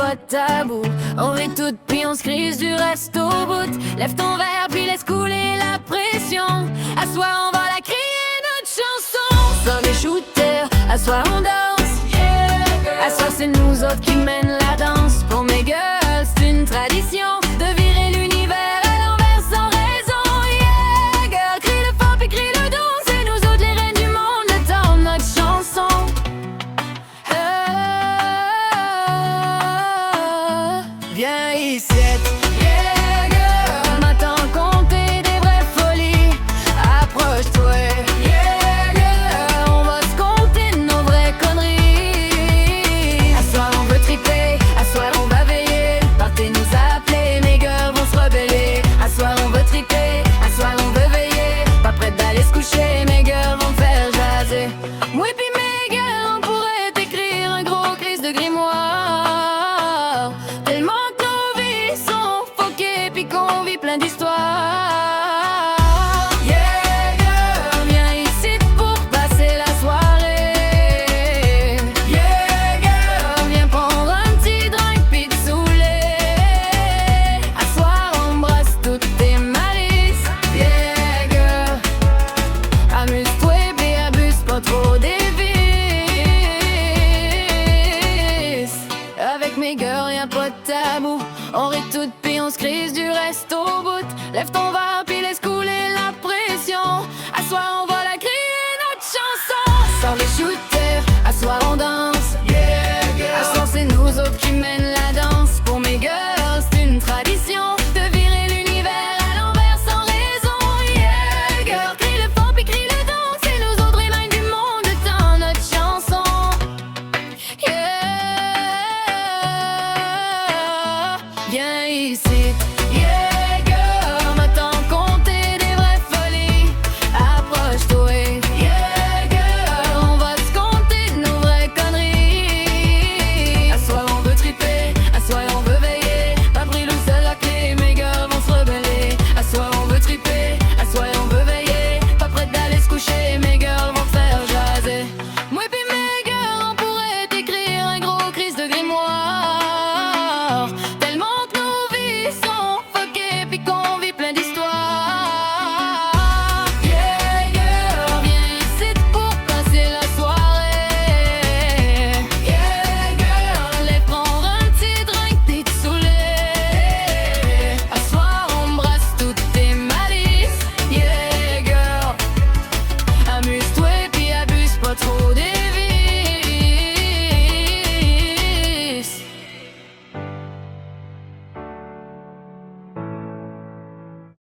pas de tabou. On rit toutes puis on se crise du reste au bout. Lève ton verre puis laisse couler la pression. À soir on va la crier notre chanson. Sors les shooters, à soir on danse. À soir c'est nous autres qui mènent la danse. Pour mes girls c'est une tradition de virer l'univers à l'envers sans raison. Yeah girl, crie le fort puis crie le don. C'est nous autres les reines du monde, le temps de notre chanson. Viens ici, yeah girl, m'attends compter des vraies folies. Approche-toi, yeah girl, on va se compter nos vraies conneries. À soir on veut triper, à soir on va veiller. Partez nous appeler, mes girls vont se rebeller. À soir on veut triper, à soir on veut veiller. Pas prête d'aller se coucher, mes girls vont me faire jaser. Oui puis mes girls, on pourrait écrire un gros crise de grimoire. Tellement qu'on vit plein d'histoires. Yeah girl, viens ici pour passer la soirée. Yeah girl, viens prendre un petit drink puis te saouler. À soir on brasse toutes tes malices. Yeah girl, amuse-toi et abuse pas trop des vices. Avec mes girls y'a pas de tabou. On rit toutes puis on se crise du reste au bout. Lève ton verre puis laisse couler la pression. À soir on va la crier notre chanson. Sors les shooters, à soir on danse. Yeah girl, à soir c'est nous autres qui mènent